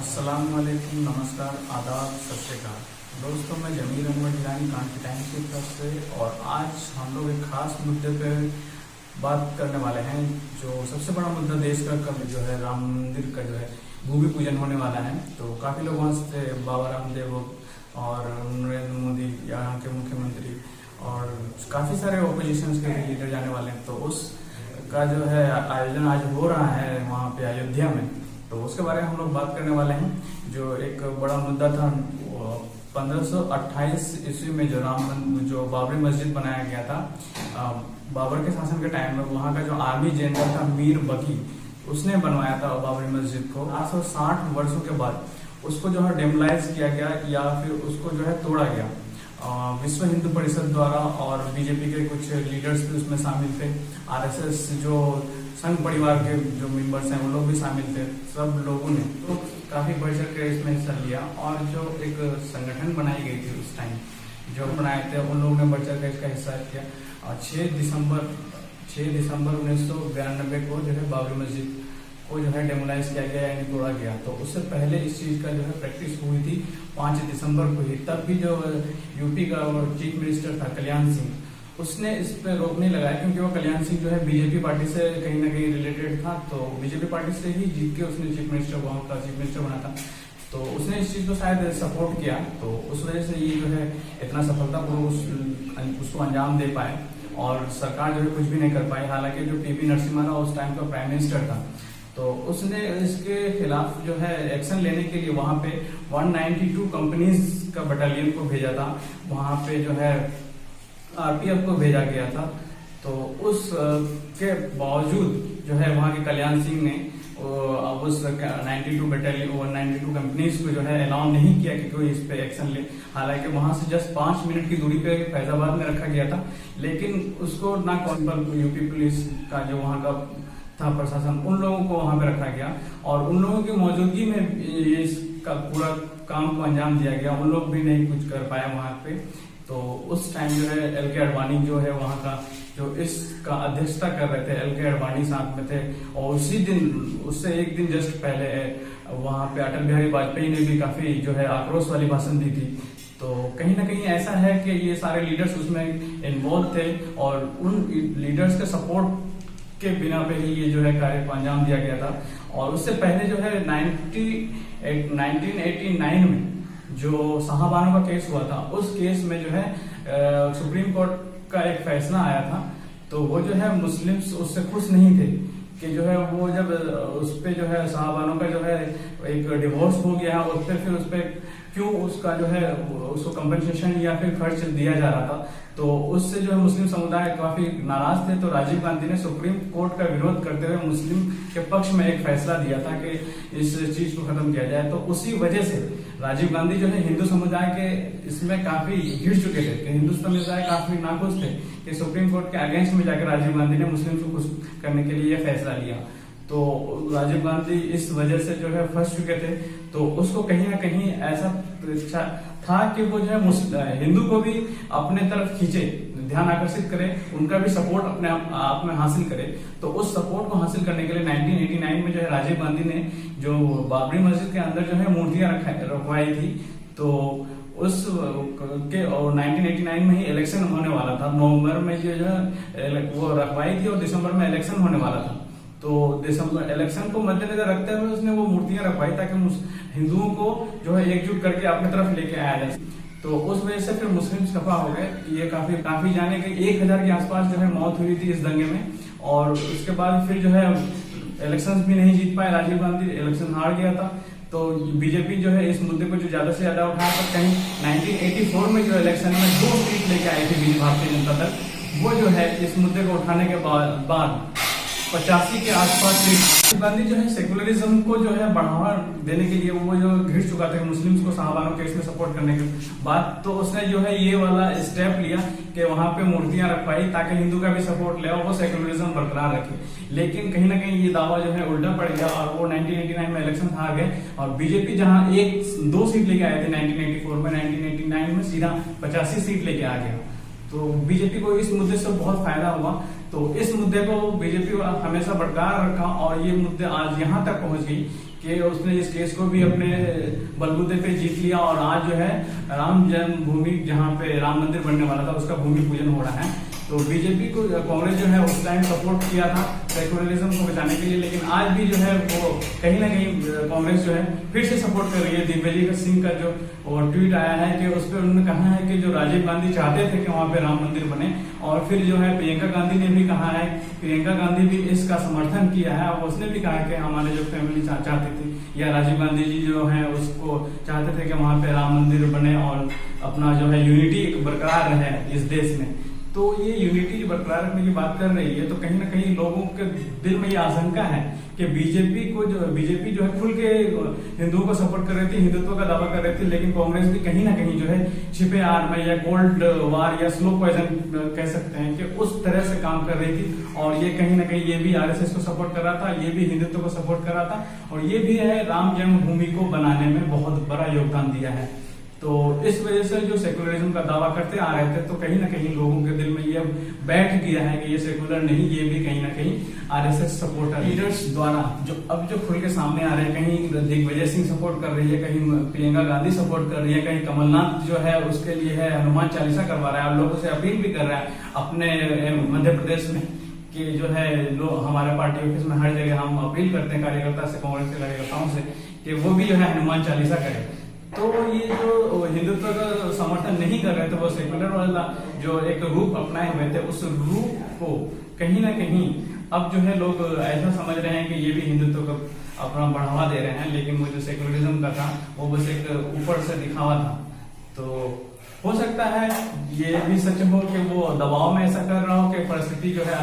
अस्सलाम वालेकुम, नमस्कार, आदाब, सत श्री अकाल। दोस्तों, मैं जमीर अहमद ईरानी कानपुर टाइम्स की तरफ से, और आज हम लोग एक खास मुद्दे पे बात करने वाले हैं। जो सबसे बड़ा मुद्दा देश का कब जो है राम मंदिर का जो है भूमि पूजन होने वाला है। तो काफ़ी लोग वहाँ से बाबा रामदेव और नरेंद्र मोदी यहाँ के मुख्यमंत्री और काफ़ी सारे ओपोजिशन के लीडर जाने वाले हैं। तो उस का जो है आयोजन आज हो रहा है वहाँ पे अयोध्या में। तो उसके बारे में हम लोग बात करने वाले हैं। जो एक बड़ा मुद्दा था 1528 ईस्वी में जो बाबरी मस्जिद बनाया गया था, बाबर के शासन के टाइम में वहाँ का जो आर्मी जनरल था मीर बकी, उसने बनवाया था बाबरी मस्जिद को। 860 वर्षों के बाद उसको जो है डेमोलाइज किया गया या फिर उसको जो है तोड़ा गया। विश्व हिंदू परिषद द्वारा, और बीजेपी के कुछ लीडर्स भी उसमें शामिल थे। आरएसएस जो संघ परिवार के जो मेंबर्स हैं वो लोग भी शामिल थे। सब लोगों ने तो काफी बढ़ चढ़ के इसमें हिस्सा लिया, और जो एक संगठन बनाई गई थी उस टाइम जो बनाए थे उन लोगों ने बढ़ चढ़ के इसका हिस्सा किया। और 6 दिसंबर 1992 को जो है बाबरी मस्जिद को जो है डेमोलाइज किया गया यानी तोड़ा गया। तो उससे पहले इस चीज का जो है प्रैक्टिस हुई थी 5 दिसंबर को ही। तब भी जो यूपी का चीफ मिनिस्टर था कल्याण सिंह, उसने इस पे रोक नहीं लगाया, क्योंकि वो कल्याण सिंह जो है बीजेपी पार्टी से कहीं ना कहीं रिलेटेड था। तो बीजेपी पार्टी से ही जीत के उसने चीफ मिनिस्टर वहां का चीफ मिनिस्टर बना था। तो उसने इस चीज को शायद सपोर्ट किया, तो उस वजह से ये जो है इतना सफलतापूर्वक उसको अंजाम दे पाए, और सरकार जो है कुछ भी नहीं कर पाई। हालांकि जो पीपी नरसिम्हा राव उस टाइम का प्राइम मिनिस्टर था, तो उसने इसके खिलाफ जो है एक्शन लेने के लिए वहां पे 192 कंपनीज का बटालियन को भेजा था। वहां पे जो है आरपीएफ को भेजा गया था। तो उस के बावजूद जो है वहां के कल्याण सिंह ने अब उस 92 बटालियन 192 कंपनीज को जो है अलाउ नहीं किया कि कोई इस पे एक्शन ले। हालांकि वहां से जस्ट 5 मिनट की दूरी पे फैजाबाद में रखा गया था, लेकिन उसको ना यूपी पुलिस का जो वहां का था प्रशासन, उन लोगों को वहां पे रखा गया, और उन लोगों की मौजूदगी में इसका पूरा काम को अंजाम दिया गया। उन लोग भी नहीं कुछ कर पाया वहां पे। तो उस टाइम जो है एल के अडवाणी जो है वहां का जो इसका अध्यक्षता कर रहे थे, एल के अडवाणी साथ में थे। और उसी दिन, उससे एक दिन जस्ट पहले वहां पे अटल बिहारी वाजपेयी ने भी काफी जो है आक्रोश वाली भाषण दी थी। तो कहीं ना कहीं ऐसा है कि ये सारे लीडर्स उसमें इन्वॉल्व थे, और उन लीडर्स के सपोर्ट के बिना पे ही ये जो है कार्य को अंजाम दिया गया था। और उससे पहले जो है 1989 में जो शाहबानो का केस हुआ था, उस केस में जो है सुप्रीम कोर्ट का एक फैसला आया था। तो वो जो है मुस्लिम्स उससे खुश नहीं थे कि जो है वो जब उस पे जो है शाहबानो का जो है एक डिवोर्स हो गया, उस पर फिर उस पर क्यों उसका जो है उसको कंपनसेशन या फिर खर्च दिया जा रहा था। तो उससे जो है मुस्लिम समुदाय काफी नाराज थे। तो राजीव गांधी ने सुप्रीम कोर्ट का विरोध करते हुए मुस्लिम के पक्ष में एक फैसला दिया था कि इस चीज को खत्म किया जाए। तो उसी वजह से राजीव गांधी जो है हिंदू समुदाय के इसमें काफी घिर चुके थे कि हिंदू समुदाय काफी नाखुश थे कि सुप्रीम कोर्ट के अगेंस्ट में जाकर राजीव गांधी ने मुस्लिम को खुश करने के लिए यह फैसला लिया। तो राजीव गांधी इस वजह से जो है फंस चुके थे। तो उसको कहीं ना कहीं ऐसा था कि वो जो है हिंदू को भी अपने तरफ खींचे, ध्यान आकर्षित करे, उनका भी सपोर्ट अपने आप में हासिल करे। तो उस सपोर्ट को हासिल करने के लिए 1989 में जो है राजीव गांधी ने जो बाबरी मस्जिद के अंदर जो है मूर्तियां रखवाई थी। तो उस के और 1989 में ही इलेक्शन होने वाला था। नवंबर में जो है वो रखवाई थी, और दिसंबर में इलेक्शन होने वाला था। तो दिसंबर इलेक्शन को मद्देनजर रखते हुए उसने वो मूर्तियां रखवाई ताकि हिंदुओं को जो है एकजुट करके अपनी तरफ लेके आया जाए। तो उस वजह से फिर मुस्लिम खफा हो गए। ये काफी जाने के 1000 के आसपास जो है मौत हुई थी इस दंगे में। और उसके बाद फिर जो है इलेक्शन भी नहीं जीत पाए राजीव गांधी, इलेक्शन हार गया था। तो बीजेपी जो है इस मुद्दे को जो ज्यादा से ज्यादा उठाया, तो कहीं 1984 में जो इलेक्शन में 2 सीट लेके आई थी भारतीय जनता दल, वो जो है इस मुद्दे को उठाने के बाद 85 के आसपास राजीव गांधी जो है सेकुलरिज्म को जो है बढ़ावा देने के लिए वो जो घिर चुका था मुस्लिम्स को शाहबानो केस में सपोर्ट करने के बाद, तो उसने जो है ये वाला स्टेप लिया कि वहां पे मूर्तियां रखवाई ताकि हिंदू का भी सपोर्ट ले और वो सेकुलरिज्म बरकरार रखे। लेकिन कहीं ना कहीं ये दावा जो है उल्टा पड़ गया, और वो 1989 में इलेक्शन हार गए। और बीजेपी जहां 1-2 सीट लेके आए थे 1984 में, 1989 में सीधा 85 सीट लेके आ गया। तो बीजेपी को इस मुद्दे से बहुत फायदा हुआ। तो इस मुद्दे को बीजेपी हमेशा बरकरार रखा, और ये मुद्दे आज यहाँ तक पहुंच गई कि उसने इस केस को भी अपने बलबूते पे जीत लिया और आज जो है राम जन्मभूमि जहाँ पे राम मंदिर बनने वाला था उसका भूमि पूजन हो रहा है। तो बीजेपी को कांग्रेस जो है उस टाइम सपोर्ट किया था सेकुलरिज्म को बचाने के लिए, लेकिन आज भी जो है वो कहीं ना कहीं कांग्रेस जो है फिर से सपोर्ट कर रही है। दिग्विजय सिंह का जो ट्वीट आया है कि उस पर उन्होंने कहा है कि जो राजीव गांधी चाहते थे कि वहां पे राम मंदिर बने, और फिर जो है प्रियंका गांधी ने भी कहा है, प्रियंका गांधी भी इसका समर्थन किया है और उसने भी कहा कि हमारे जो फैमिली चाहती थी या राजीव गांधी जी जो है उसको चाहते थे कि वहां पे राम मंदिर बने और अपना जो है यूनिटी बरकरार रहे इस देश में। तो ये यूनिटी बरकरार रखने की बात कर रही है, तो कहीं ना कहीं लोगों के दिल में ये आशंका है कि बीजेपी जो है खुल के हिंदुओं को सपोर्ट कर रही थी, हिंदुत्व का दावा कर रही थी, लेकिन कांग्रेस भी कहीं ना कहीं जो है छिपे आड़ में या कोल्ड वार या स्लो पॉइजन कह सकते हैं कि उस तरह से काम कर रही थी। और ये कहीं ना कहीं ये भी आरएसएस को सपोर्ट कर रहा था, ये भी हिंदुत्व को सपोर्ट कर रहा था, और ये भी है राम जन्मभूमि को बनाने में बहुत बड़ा योगदान दिया है। तो इस वजह से जो सेकुलरिज्म का दावा करते आ रहे थे, तो कहीं ना कहीं लोगों के दिल में ये बैठ गया है कि ये सेकुलर नहीं, ये भी कहीं ना कहीं आरएसएस सपोर्टर लीडर्स द्वारा जो खुल के सामने आ रहे हैं। कहीं दिग्विजय सिंह सपोर्ट कर रही है, कहीं प्रियंका गांधी सपोर्ट कर रही है, कहीं कमलनाथ जो है उसके लिए है हनुमान चालीसा करवा रहा है और लोगों से अपील भी कर रहा है अपने मध्य प्रदेश में कि जो है लोग हमारे पार्टी ऑफिस में हर जगह हम अपील करते हैं कार्यकर्ता से, कांग्रेस के कार्यकर्ताओं से कि वो भी जो है हनुमान चालीसा करें। तो ये जो हिंदुत्व का समर्थन नहीं कर रहे थे, वो सेकुलर वाला जो एक रूप अपनाए हुए थे, उस रूप को कहीं ना कहीं अब जो है लोग ऐसा समझ रहे हैं कि ये भी हिंदुत्व को अपना बढ़ावा दे रहे हैं, लेकिन वो जो सेकुलरिज्म का था वो बस एक ऊपर से दिखावा था। तो हो सकता है ये भी सच हो कि वो दबाव में ऐसा कर रहा हो कि परिस्थिति जो है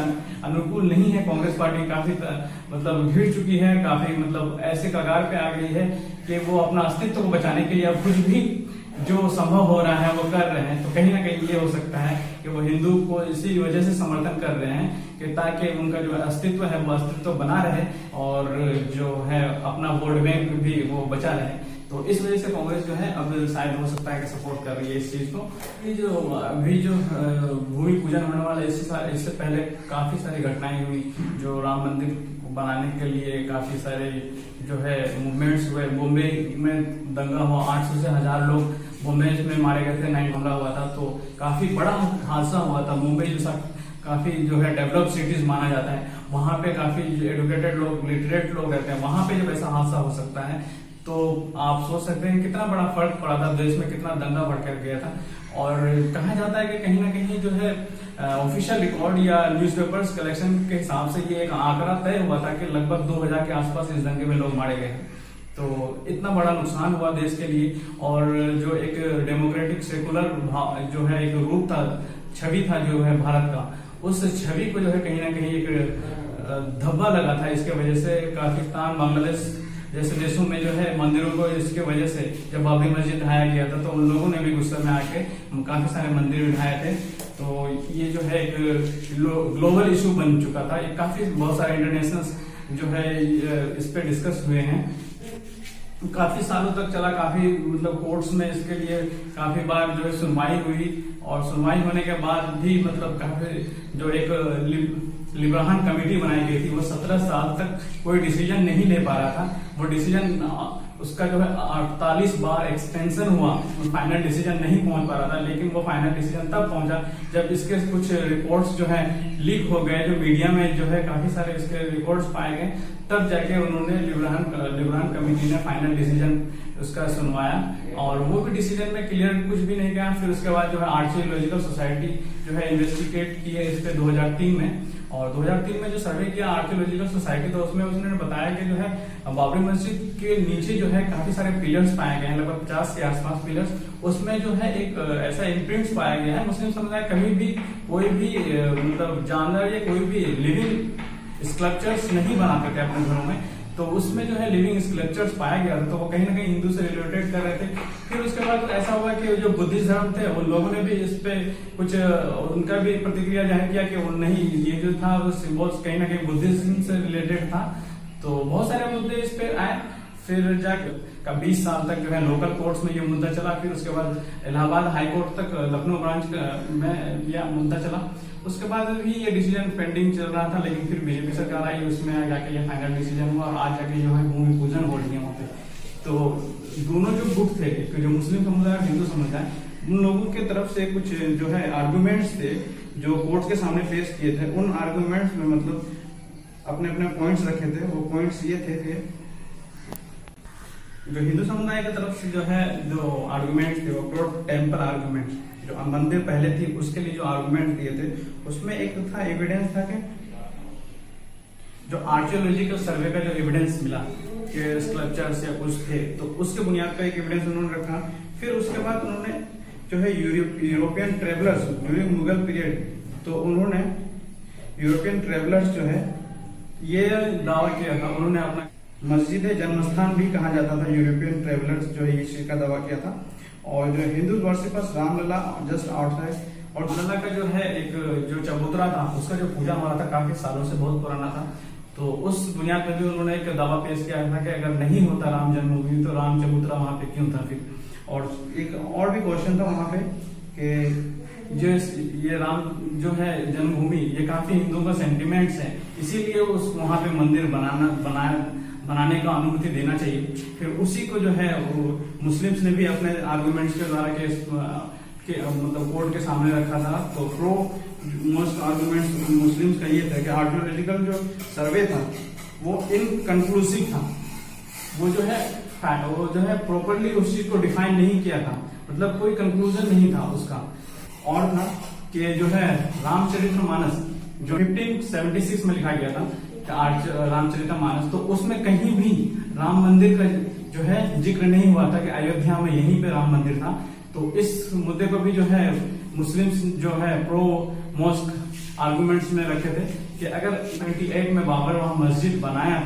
अनुकूल नहीं है, कांग्रेस पार्टी काफी मतलब घिर चुकी है, काफी मतलब ऐसे कगार पे आ गई है कि वो अपना अस्तित्व को बचाने के लिए अब कुछ भी जो संभव हो रहा है वो कर रहे हैं। तो कहीं ना कहीं ये हो सकता है कि वो हिंदू को इसी वजह से समर्थन कर रहे हैं कि ताकि उनका जो अस्तित्व है वो अस्तित्व बना रहे और जो है अपना वोट बैंक भी वो बचा रहे। तो इस वजह से कांग्रेस जो है अब शायद हो सकता है कि सपोर्ट कर रही है इस चीज को। ये जो अभी जो भूमि पूजन होने वाला है, इससे पहले काफी सारी घटनाएं हुई जो राम मंदिर को बनाने के लिए काफी सारे जो है मूवमेंट्स हुए। मुंबई में दंगा हुआ, 800 से 1000 लोग मुंबई में मारे गए थे, 9 हमला हुआ था, तो काफी बड़ा हादसा हुआ था। मुंबई जैसा काफी जो है डेवलप सिटीज माना जाता है, वहां पे काफी एडुकेटेड लोग, लिटरेट लोग रहते हैं, वहां पे जब ऐसा हादसा हो सकता है तो आप सोच सकते हैं कितना बड़ा फर्क पड़ा था देश में, कितना दंगा भड़क गया था। और कहा जाता है कि कहीं ना कहीं जो है ऑफिशियल रिकॉर्ड या न्यूज़पेपर्स कलेक्शन के हिसाब से ये एक आंकड़ा तय हुआ था कि लगभग 2000 के आसपास इस दंगे में लोग मारे गए। तो इतना बड़ा नुकसान हुआ देश के लिए, और जो एक डेमोक्रेटिक सेकुलर जो है एक रूप था, छवि था जो है भारत का, उस छवि को जो है कहीं ना कहीं एक धब्बा लगा था। इसके वजह से पाकिस्तान, बांग्लादेश जैसे देशों में जो है मंदिरों को इसके वजह से जब बाबरी मस्जिद ढाया गया था तो उन लोगों ने भी गुस्से में आके काफी सारे मंदिर ढाए थे। तो ये जो है एक ग्लोबल इशू बन चुका था। ये काफी बहुत सारे इंटरनेशनल जो है इस पे डिस्कस हुए हैं, काफी सालों तक चला, काफी मतलब कोर्ट्स में इसके लिए काफी बार जो है सुनवाई हुई, और सुनवाई होने के बाद भी मतलब काफी जो एक लिब्राहन कमेटी बनाई गई थी वो 17 साल तक कोई डिसीजन नहीं ले पा रहा था। वो डिसीजन उसका जो है 48 बार एक्सटेंशन हुआ, फाइनल डिसीजन नहीं पहुंच पा रहा था। लेकिन वो फाइनल डिसीजन तब पहुंचा जब इसके कुछ रिपोर्ट्स जो है लीक हो गए, जो मीडिया में जो है काफी सारे इसके रिपोर्ट्स पाए गए, तब जाके उन्होंने लिब्राहन कमेटी ने फाइनल डिसीजन उसका सुनवाया, और वो भी डिसीजन में क्लियर कुछ भी नहीं गया। फिर उसके बाद जो है आर्कियोलॉजिकल सोसाइटी जो है इन्वेस्टिगेट की है इस पे 2003 में, और 2003 में जो सर्वे किया आर्कियोलॉजिकल सोसाइटी, तो उसमें उसने बताया कि जो है बाबरी मस्जिद के नीचे जो है काफी सारे पिलर्स पाए गए हैं, लगभग 50 के आसपास पिलर्स। उसमें जो है एक ऐसा इम्प्रिंट्स पाया गया है, मुस्लिम समुदाय कभी भी कोई भी मतलब जानवर या कोई भी लिविंग स्कल्पचर्स नहीं बनाते थे अपने घरों में। तो उसमें जो है लिविंग स्कल्पचर्स पाया गया था, तो वो कहीं ना कहीं हिंदू से रिलेटेड कर रहे थे। फिर उसके बाद ऐसा हुआ कि जो बुद्धिस्ट धर्म थे उन लोगों ने भी इस पे कुछ उनका भी प्रतिक्रिया जाहिर किया कि वो नहीं, ये जो था वो सिंबल्स कहीं ना कहीं बुद्धिज्म से रिलेटेड था। तो बहुत सारे मुद्दे इस पे आए। फिर जाकर 20 साल तक जो है लोकल कोर्ट्स में ये मुद्दा चला। फिर उसके बाद इलाहाबाद हाई कोर्ट तक लखनऊ ब्रांच में यह मुद्दा चला। उसके बाद भी ये डिसीजन पेंडिंग चल रहा था, लेकिन फिर बीजेपी सरकार आई, उसमें जाके ये फाइनल डिसीजन हुआ और आज जाके जो है भूमि पूजन हो रही है वहाँ पे। तो दोनों जो गुट थे, जो मुस्लिम समुदाय और हिंदू समुदाय, उन लोगों की तरफ से कुछ जो है आर्गुमेंट्स थे जो कोर्ट के सामने पेश किए थे। उन आर्गुमेंट्स में मतलब अपने अपने पॉइंट्स रखे थे। वो पॉइंट्स ये थे कि जो हिंदू समुदाय की तरफ से जो है जो आर्गुमेंट्स थे वो प्रो टेम्पल आर्गुमेंट्स, जो मंदिर पहले थी उसके लिए जो आर्गुमेंट दिए थे उसमें एक था एविडेंस था कि जो आर्कियोलॉजिकल सर्वे का जो एविडेंस मिला कि स्कल्पचर्स या कुछ थे, तो उसके बुनियाद पर एक एविडेंस उन्होंने रखा। फिर उसके बाद उन्होंने जो है European travellers during Mughal period, तो उन्होंने यूरोपियन ट्रेवलर्स जो है ये दावा किया था, उन्होंने अपना मस्जिद जन्मस्थान भी कहा जाता था। यूरोपियन ट्रेवलर्स जो है इस चीज का दावा किया था। और जो Hindu worshippers Ramlalla just outside, और लला का जो है एक जो चबूतरा था उसका जो पूजा हो रहा था काफी सालों से बहुत पुराना था। तो उस बुनियाद पर भी उन्होंने एक दावा पेश किया था कि अगर नहीं होता राम जन्मभूमि तो राम चबूतरा वहां पे क्यों था फिर। और एक और भी क्वेश्चन था वहां पे कि जो ये राम जो है जन्मभूमि ये काफी हिंदुओं का सेंटिमेंट्स है, इसीलिए उस वहां पे मंदिर बनाने का अनुमति देना चाहिए। फिर उसी को जो है वो मुस्लिम्स ने भी अपने आर्गुमेंट्स के द्वारा के मतलब कोर्ट के सामने रखा था। तो प्रो मोस्ट आर्गुमेंट्स मुस्लिम्स का ये था कि आर्कियोलॉजिकल जो सर्वे था वो इनकंक्लूसिव था। वो जो है प्रॉपरली उस चीज को डिफाइन नहीं किया था, मतलब कोई कंक्लूजन नहीं था उसका। और था कि जो है रामचरितमानस जो 1576 में लिखा गया था रामचरितमानस, तो उसमें कहीं भी राम मंदिर का जो है जिक्र नहीं हुआ था कि अयोध्या में यहीं पे राम मंदिर था। तो इस मुद्दे को भी जो है मुस्लिम्स जो है प्रो मोस्ट आर्गुमेंट्स में रखे थे कि अगर 98 में बाबर वहां मस्जिद बनाया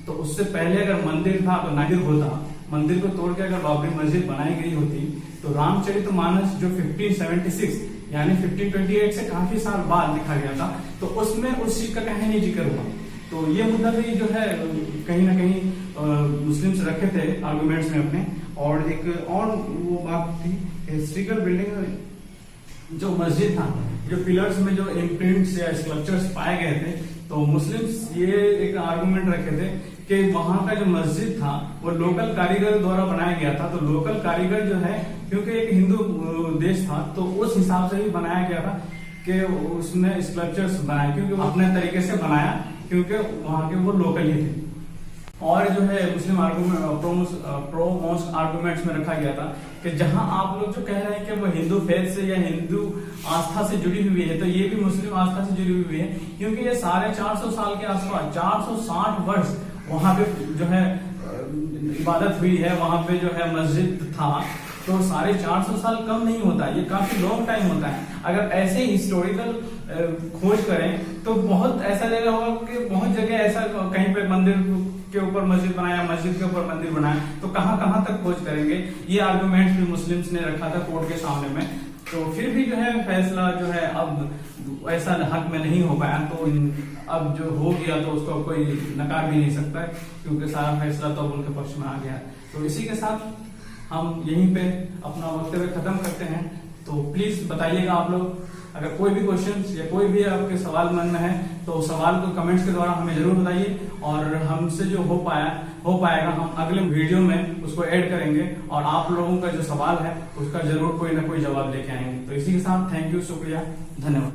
तो उससे पहले अगर मंदिर था तो नादिर होता, मंदिर को तोड़ के अगर बाबरी मस्जिद बनाई गई होती तो रामचरितमानस जो 1576 यानी 1528 से काफी साल बाद लिखा गया था, तो उसमें उस चीज का कहीं नहीं जिक्र हुआ। तो ये मुद्दा भी जो है कहीं ना कहीं मुस्लिम्स रखे थे आर्गुमेंट्स में अपने। और एक और वो बात थी हिस्ट्रिकल बिल्डिंग जो मस्जिद था, जो पिलर्स में जो इम्प्रिंट्स या स्कल्पचर्स पाए गए थे, तो मुस्लिम्स ये एक आर्गुमेंट रखे थे कि वहां का जो मस्जिद था वो लोकल कारीगर द्वारा बनाया गया था। तो लोकल कारीगर जो है क्योंकि एक हिंदू देश था तो उस हिसाब से ही बनाया गया था कि उसने स्कल्पचर्स बनाए, क्योंकि वो अपने तरीके से बनाया क्योंकि वहां के वो लोकल ही थे। और जो है मुस्लिम आर्गुमेंट प्रो मोस्ट आर्गुमेंट्स में रखा गया था कि जहां आप लोग जो कह रहे हैं कि वो हिंदू फेथ से या हिंदू आस्था से जुड़ी हुई है, तो ये भी मुस्लिम आस्था से जुड़ी हुई है, क्योंकि ये 450 साल के आसपास 460 वर्ष वहां पे जो है इबादत हुई है, वहां पे जो है मस्जिद था। तो 450 साल कम नहीं होता, ये काफी लॉन्ग टाइम होता है। अगर ऐसे हिस्टोरिकल खोज करें तो बहुत ऐसा जगह होगा कि बहुत जगह ऐसा कहीं पे मंदिर के ऊपर मस्जिद बनाया, मस्जिद के ऊपर मंदिर बनाया, तो कहां तक खोज करेंगे। ये आर्गुमेंट भी मुस्लिम्स ने रखा था कोर्ट के सामने में। तो फिर भी जो है फैसला जो है अब ऐसा हक में नहीं हो पाया, तो अब जो हो गया तो उसको कोई नकार भी नहीं सकता, क्योंकि सारा फैसला तो अब उनके पक्ष में आ गया। तो इसी के साथ हम यहीं पे अपना वक्तव्य खत्म करते हैं। तो प्लीज बताइएगा आप लोग, अगर कोई भी क्वेश्चन या कोई भी आपके सवाल मन में है तो सवाल को कमेंट्स के द्वारा हमें जरूर बताइए, और हमसे जो हो पाएगा हम अगले वीडियो में उसको ऐड करेंगे, और आप लोगों का जो सवाल है उसका जरूर कोई ना कोई जवाब लेके आएंगे। तो इसी के साथ थैंक यू, शुक्रिया, धन्यवाद।